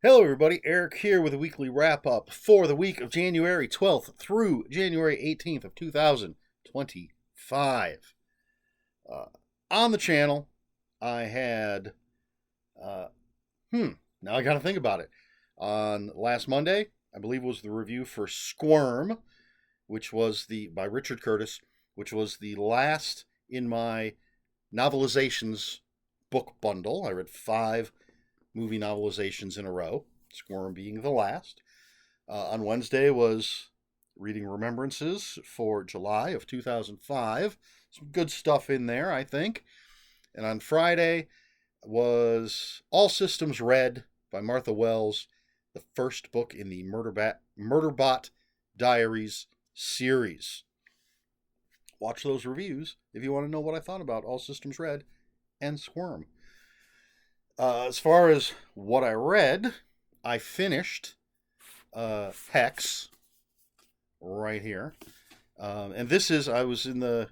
Hello, everybody. Eric here with a weekly wrap up for the week of January 12th through January 18th of 2025. Uh, on the channel, I had, uh, now I got to think about it. On last Monday, I believe was the review for Squirm, which was by Richard Curtis, which was the last in my novelizations book bundle. I read 5 movie novelizations in a row, Squirm being the last. On Wednesday was reading Remembrances for July of 2005. Some good stuff in there, I think. And on Friday was All Systems Red by Martha Wells, the first book in the Murderbot Diaries series. Watch those reviews if you want to know what I thought about All Systems Red and Squirm. As far as what I read, I finished Hex right here, and this is I was in the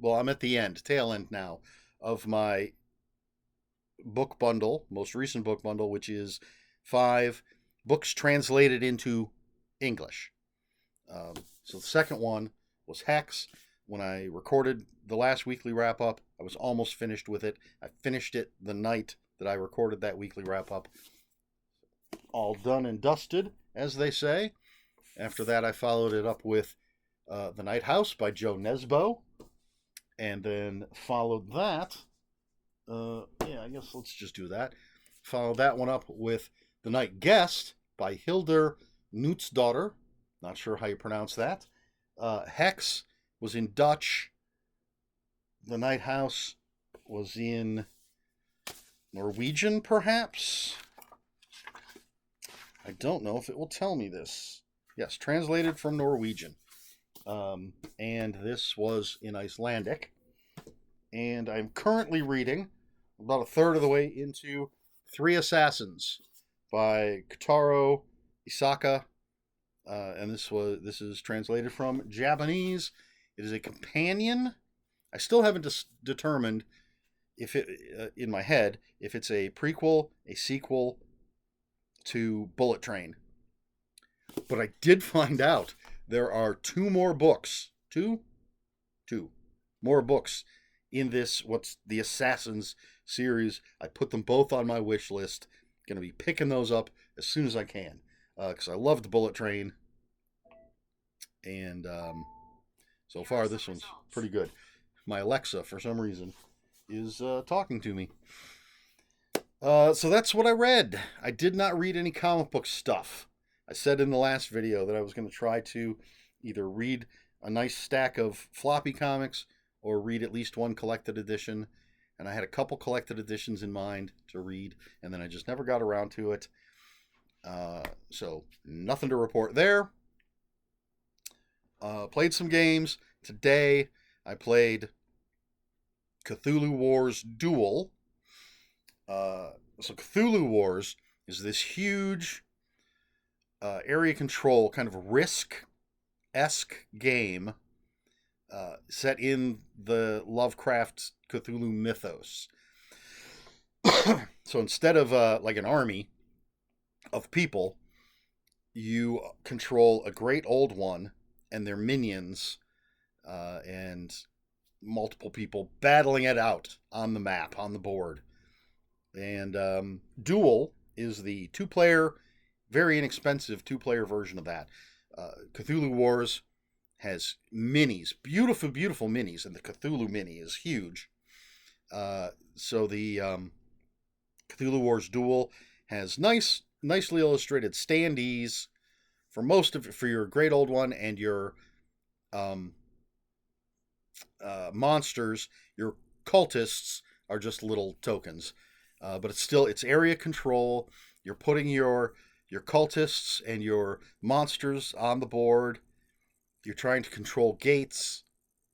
well, I'm at the tail end now of my book bundle, most recent book bundle, which is 5 books translated into English. So the second one was Hex. When I recorded the last weekly wrap up, I was almost finished with it. I finished it the night that I recorded that weekly wrap up. All done and dusted, as they say. After that, I followed it up with The Night House by Joe Nesbo. And then followed that. I guess let's just do that. Followed that one up with The Night Guest by Hildur Knutsdottir. Not sure how you pronounce that. Hex was in Dutch. The Night House was in Norwegian, perhaps? I don't know if it will tell me this. Yes, translated from Norwegian. And this was in Icelandic. And I'm currently reading, about a third of the way into Three Assassins by Kotaro Isaka. And this is translated from Japanese. It is a companion. I still haven't determined if it in my head if it's a prequel, a sequel to Bullet Train. But I did find out there are 2 more books. Two more books in this what's the Assassins series. I put them both on my wish list. Going to be picking those up as soon as I can because I loved Bullet Train, and so far this one's pretty good. My Alexa, for some reason, is talking to me. So that's what I read. I did not read any comic book stuff. I said in the last video that I was going to try to either read a nice stack of floppy comics or read at least one collected edition. And I had a couple collected editions in mind to read, and then I just never got around to it. So nothing to report there. Played some games. Today I played Cthulhu Wars Duel. So Cthulhu Wars is this huge area control kind of Risk-esque game set in the Lovecraft Cthulhu mythos. So instead of like an army of people, you control a great old one and their minions and multiple people battling it out on the map, on the board. And Duel is the 2-player, very inexpensive 2-player version of that. Cthulhu Wars has minis, beautiful, beautiful minis, and the Cthulhu mini is huge. So the Cthulhu Wars Duel has nicely illustrated standees for most of for your great old one and your monsters. Your cultists are just little tokens, but it's area control. You're putting your cultists and your monsters on the board. You're trying to control gates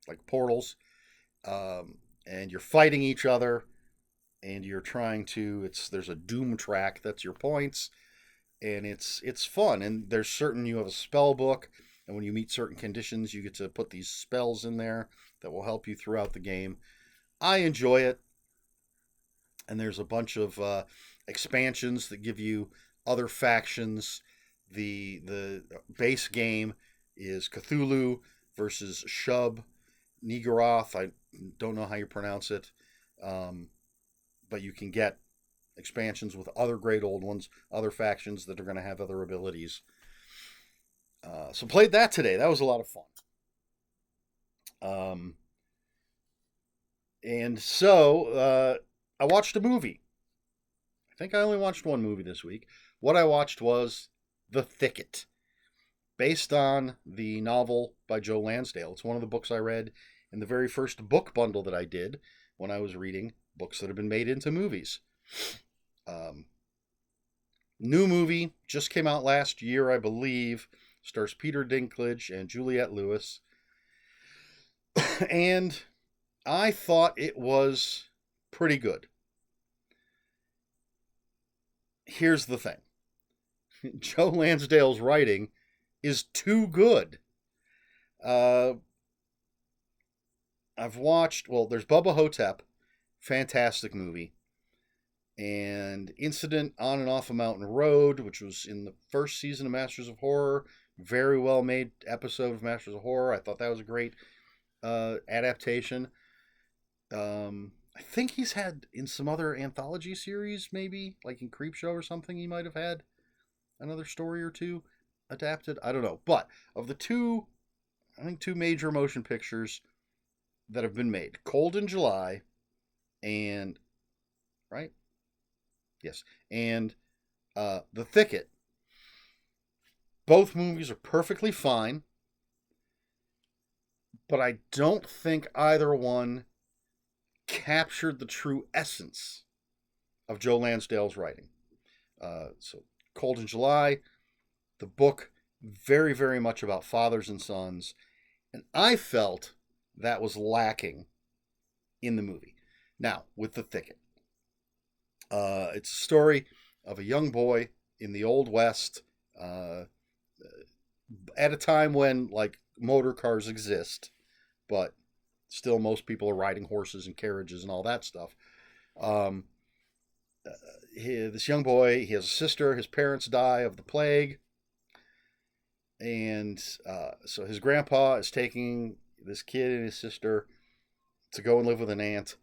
like portals, and you're fighting each other. And you're trying to. There's a doom track. That's your points, and it's fun. And you have a spell book, and when you meet certain conditions, you get to put these spells in there that will help you throughout the game. I enjoy it, and there's a bunch of expansions that give you other factions. The base game is Cthulhu versus Shub Niggurath. I don't know how you pronounce it, but you can get expansions with other great old ones, other factions that are going to have other abilities. So played that today. That was a lot of fun. And so I watched a movie. I think I only watched one movie this week. What I watched was The Thicket, based on the novel by Joe Lansdale. It's one of the books I read in the very first book bundle that I did when I was reading books that have been made into movies. New movie, just came out last year, I believe. Stars Peter Dinklage and Juliette Lewis. And I thought it was pretty good. Here's the thing. Joe Lansdale's writing is too good. I've watched, there's Bubba Hotep, fantastic movie, and Incident on and Off a Mountain Road, which was in the first season of Masters of Horror, very well made episode of Masters of Horror. I thought that was a great adaptation. I think he's had in some other anthology series, maybe like in Creepshow or something, he might have had another story or two adapted. I don't know. But of the two major motion pictures that have been made, Cold in July and, right? Yes. And The Thicket. Both movies are perfectly fine, but I don't think either one captured the true essence of Joe Lansdale's writing. So Cold in July, the book, very, very much about fathers and sons, and I felt that was lacking in the movie. Now, with The Thicket, it's a story of a young boy in the Old West, at a time when, like, motor cars exist, but still most people are riding horses and carriages and all that stuff. This young boy, he has a sister. His parents die of the plague. And so his grandpa is taking this kid and his sister to go and live with an aunt.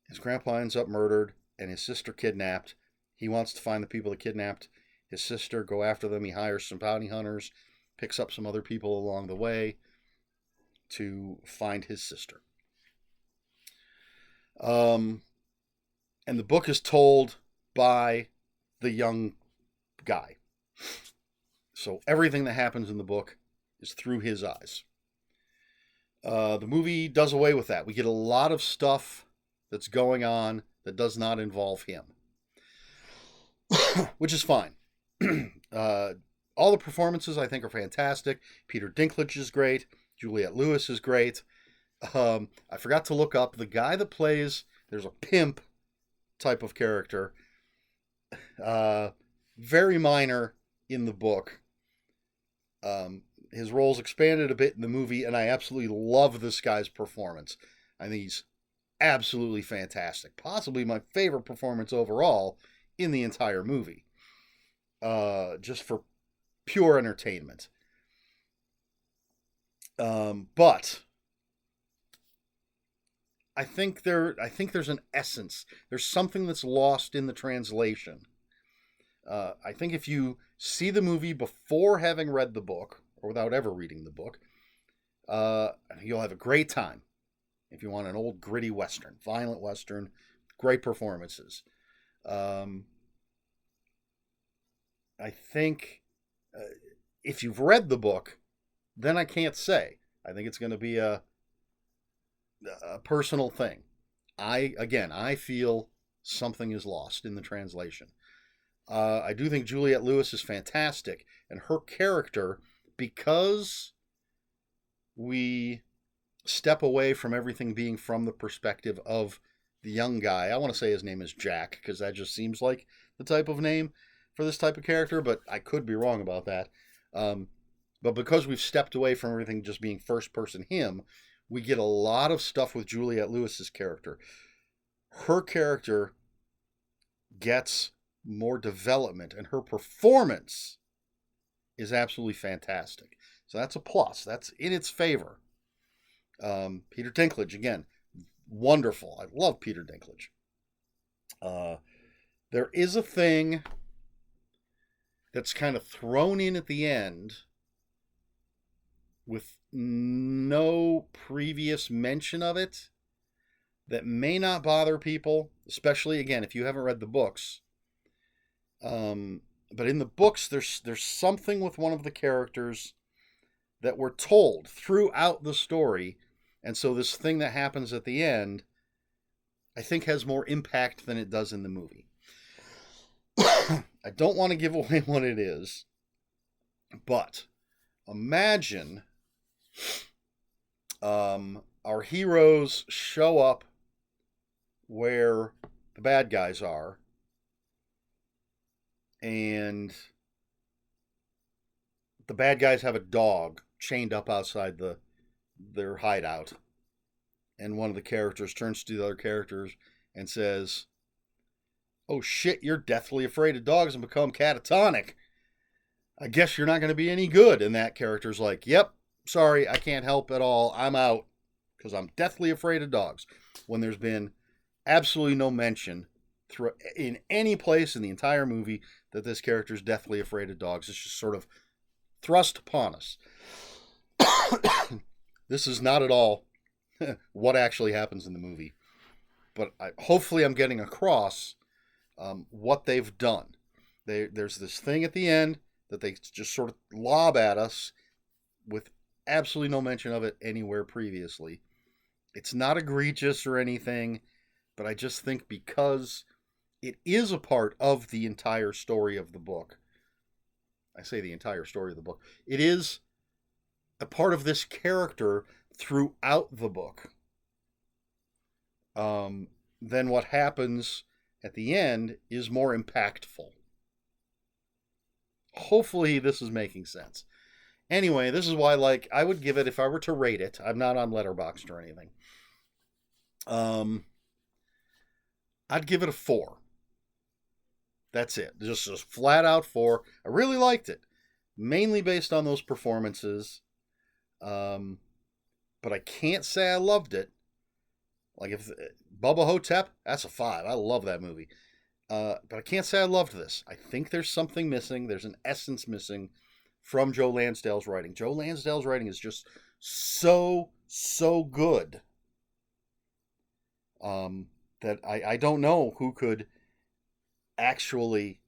His grandpa ends up murdered and his sister kidnapped. He wants to find the people that kidnapped his sister, go after them. He hires some bounty hunters, picks up some other people along the way to find his sister. And the book is told by the young guy. So everything that happens in the book is through his eyes. The movie does away with that. We get a lot of stuff that's going on that does not involve him, which is fine. All the performances, I think, are fantastic. Peter Dinklage is great. Juliette Lewis is great. I forgot to look up the guy that plays, there's a pimp type of character. Very minor in the book. His role's expanded a bit in the movie, and I absolutely love this guy's performance. I think he's absolutely fantastic. Possibly my favorite performance overall in the entire movie. Just for pure entertainment. But I think there's an essence. There's something that's lost in the translation. I think if you see the movie before having read the book, or without ever reading the book, you'll have a great time. If you want an old gritty Western, violent Western, great performances. I think if you've read the book, then I can't say. I think it's going to be a personal thing. I feel something is lost in the translation. I do think Juliette Lewis is fantastic, and her character, because we step away from everything being from the perspective of the young guy. I want to say his name is Jack, because that just seems like the type of name for this type of character, but I could be wrong about that. But because we've stepped away from everything just being first person him, we get a lot of stuff with Juliette Lewis's character. Her character gets more development, and her performance is absolutely fantastic. So that's a plus. That's in its favor. Peter Dinklage, again, wonderful. I love Peter Dinklage. There is a thing that's kind of thrown in at the end with no previous mention of it that may not bother people, especially, again, if you haven't read the books. But in the books, there's something with one of the characters that we're told throughout the story, and so this thing that happens at the end, I think, has more impact than it does in the movie. I don't want to give away what it is, but imagine our heroes show up where the bad guys are, and the bad guys have a dog chained up outside their hideout, and one of the characters turns to the other characters and says, "Oh shit, you're deathly afraid of dogs and become catatonic. I guess you're not going to be any good." And that character's like, "Yep, sorry, I can't help at all. I'm out because I'm deathly afraid of dogs." When there's been absolutely no mention in any place in the entire movie that this character's deathly afraid of dogs. It's just sort of thrust upon us. This is not at all what actually happens in the movie, but hopefully I'm getting across what they've done. There's this thing at the end that they just sort of lob at us with absolutely no mention of it anywhere previously. It's not egregious or anything, but I just think because it is a part of the entire story of the book. I say the entire story of the book. It is a part of this character throughout the book. Then what happens at the end is more impactful. Hopefully this is making sense. Anyway, this is why, I would give it, if I were to rate it, I'm not on Letterboxd or anything. I'd give it a 4. That's it. Just a flat out 4. I really liked it. Mainly based on those performances. But I can't say I loved it. If Bubba Hotep, that's a 5. I love that movie. But I can't say I loved this. I think there's something missing. There's an essence missing from Joe Lansdale's writing. Joe Lansdale's writing is just so good. That I don't know who could actually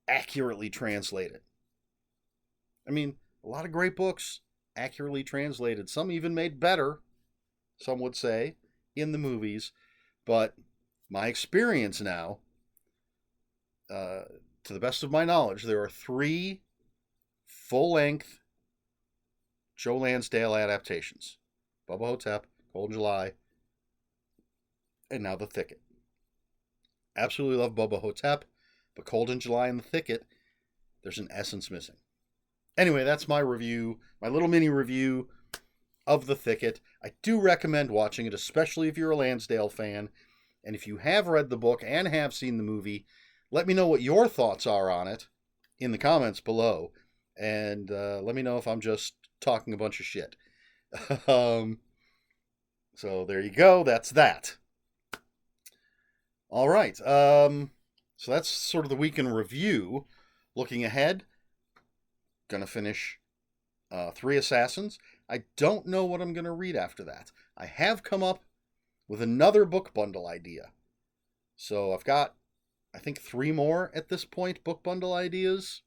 accurately translate it. I mean, a lot of great books accurately translated. Some even made better, some would say, in the movies. But my experience now, to the best of my knowledge, there are 3 full-length Joe Lansdale adaptations. Bubba Hotep, Cold in July, and now The Thicket. Absolutely love Bubba Hotep, but Cold in July and The Thicket, there's an essence missing. Anyway, that's my review, my little mini review of The Thicket. I do recommend watching it, especially if you're a Lansdale fan. And if you have read the book and have seen the movie, let me know what your thoughts are on it in the comments below. And let me know if I'm just talking a bunch of shit. So there you go. That's that. All right. So that's sort of the week in review. Looking ahead, gonna finish 3 Assassins. I don't know what I'm gonna read after that. I have come up with another book bundle idea. So I've got, I think, 3 more at this point, book bundle ideas.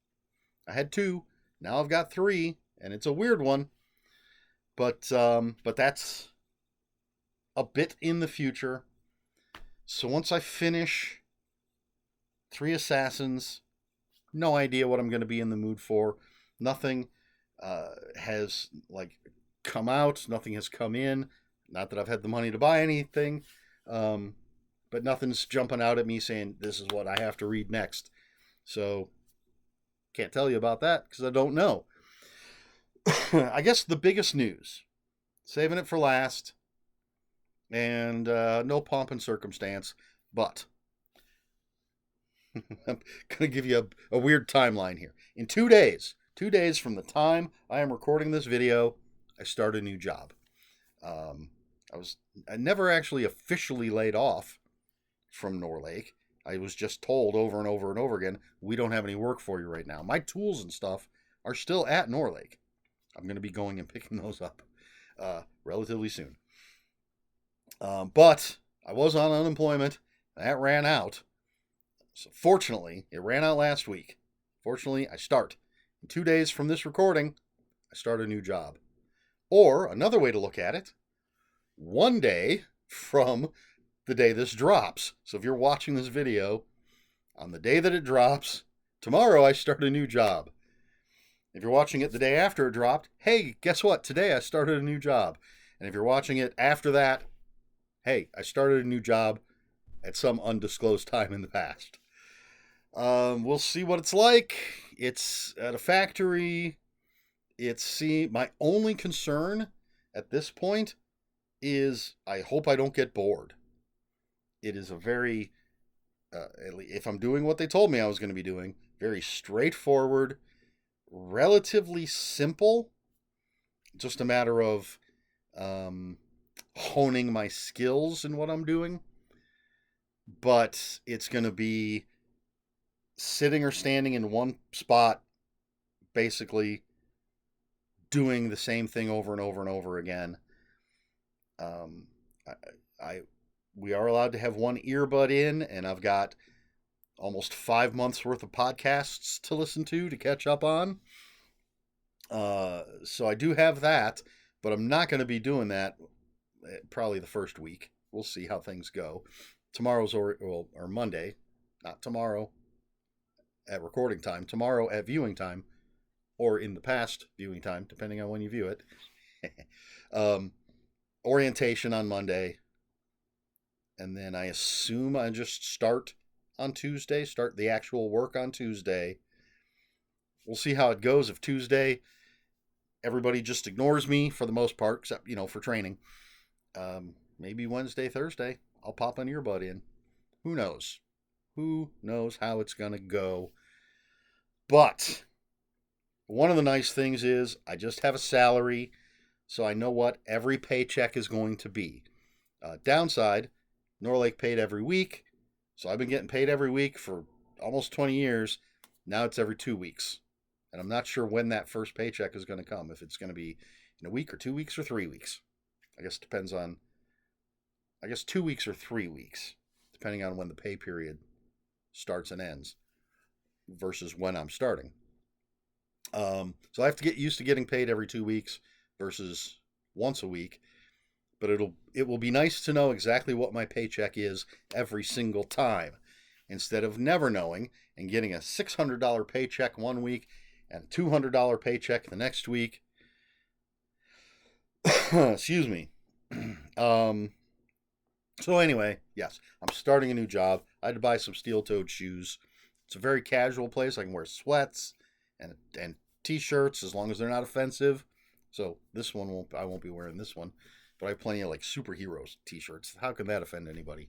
I had 2. Now I've got 3, and it's a weird one. But that's a bit in the future. So once I finish 3 Assassins, no idea what I'm going to be in the mood for. Nothing has come out. Nothing has come in. Not that I've had the money to buy anything. But nothing's jumping out at me saying this is what I have to read next. So can't tell you about that because I don't know. I guess the biggest news, saving it for last, and no pomp and circumstance, but I'm going to give you a weird timeline here. In 2 days from the time I am recording this video, I start a new job. Um, I never actually officially laid off from Norlake. I was just told over and over and over again, we don't have any work for you right now. My tools and stuff are still at Norlake. I'm going to be going and picking those up relatively soon. But I was on unemployment. That ran out. So fortunately, it ran out last week. Fortunately, I start. In 2 days from this recording, I start a new job. Or another way to look at it, one day from the day this drops. So if you're watching this video on the day that it drops, tomorrow I start a new job. If you're watching it the day after it dropped, hey, guess what? Today I started a new job. And if you're watching it after that, hey, I started a new job at some undisclosed time in the past. We'll see what it's like. It's at a factory. My only concern at this point is I hope I don't get bored. It is a very, if I'm doing what they told me I was going to be doing, very straightforward, relatively simple. Just a matter of honing my skills in what I'm doing. But it's going to be sitting or standing in one spot, basically doing the same thing over and over and over again. We are allowed to have one earbud in, and I've got almost 5 months worth of podcasts to listen to catch up on. So I do have that, but I'm not going to be doing that probably the first week. We'll see how things go. Tomorrow's or Monday, not tomorrow at recording time, tomorrow at viewing time, or in the past viewing time, depending on when you view it. Orientation on Monday, and then I assume I just start on Tuesday, start the actual work on Tuesday. We'll see how it goes. If Tuesday everybody just ignores me for the most part, except, for training, maybe Wednesday, Thursday, I'll pop an earbud in. Who knows? Who knows how it's going to go? But one of the nice things is I just have a salary, so I know what every paycheck is going to be. Downside, Norlake paid every week, so I've been getting paid every week for almost 20 years. Now it's every 2 weeks. And I'm not sure when that first paycheck is going to come, if it's going to be in a week or 2 weeks or 3 weeks. I guess it depends on, 2 weeks or 3 weeks, depending on when the pay period starts and ends versus when I'm starting. So I have to get used to getting paid every 2 weeks versus once a week. But it will be nice to know exactly what my paycheck is every single time, instead of never knowing and getting a $600 paycheck one week and a $200 paycheck the next week. Excuse me. So anyway, yes, I'm starting a new job. I had to buy some steel-toed shoes. It's a very casual place. I can wear sweats and t-shirts as long as they're not offensive. So this one I won't be wearing this one. But I have plenty of superheroes t-shirts. How can that offend anybody?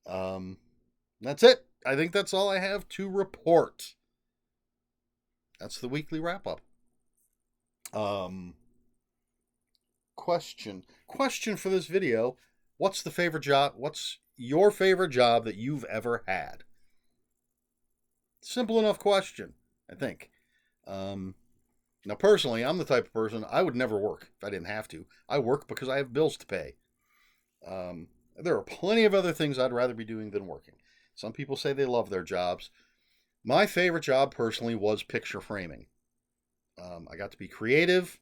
That's it. I think that's all I have to report. That's the weekly wrap-up. Question for this video. What's your favorite job that you've ever had? Simple enough question, I think. Now, personally, I'm the type of person, I would never work if I didn't have to. I work because I have bills to pay. There are plenty of other things I'd rather be doing than working. Some people say they love their jobs. My favorite job, personally, was picture framing. I got to be creative.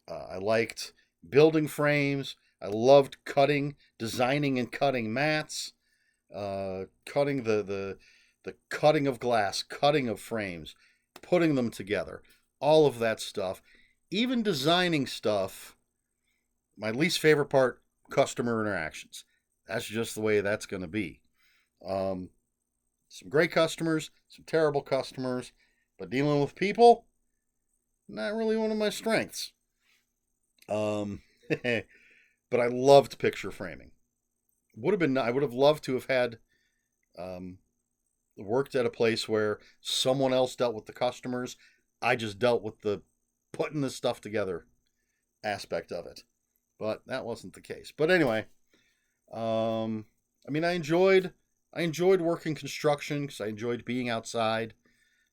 I liked building frames. I loved designing and cutting mats, cutting the cutting of glass, cutting of frames, putting them together. All of that stuff, even designing stuff. My least favorite part, customer interactions. That's just the way that's going to be. Some great customers, some terrible customers, but dealing with people, not really one of my strengths. But I loved picture framing. I would have loved to have had worked at a place where someone else dealt with the customers. I just dealt with the putting the stuff together aspect of it. But that wasn't the case. But anyway, I mean, I enjoyed working construction because I enjoyed being outside,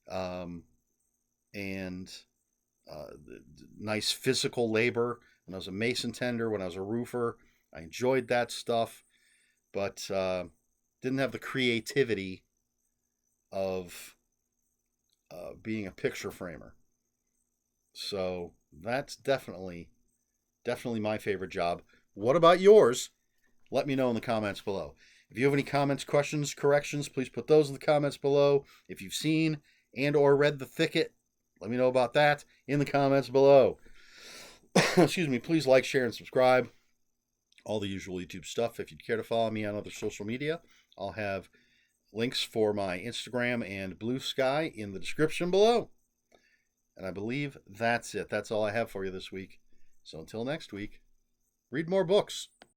um, and nice physical labor. When I was a mason tender, when I was a roofer, I enjoyed that stuff, but didn't have the creativity of being a picture framer. So that's definitely my favorite job. What about yours? Let me know in the comments below. If you have any comments, questions, corrections, please put those in the comments below. If you've seen and or read The Thicket, let me know about that in the comments below. Excuse me. Please like, share, and subscribe. All the usual YouTube stuff. If you'd care to follow me on other social media, I'll have links for my Instagram and Bluesky in the description below. And I believe that's it. That's all I have for you this week. So until next week, read more books.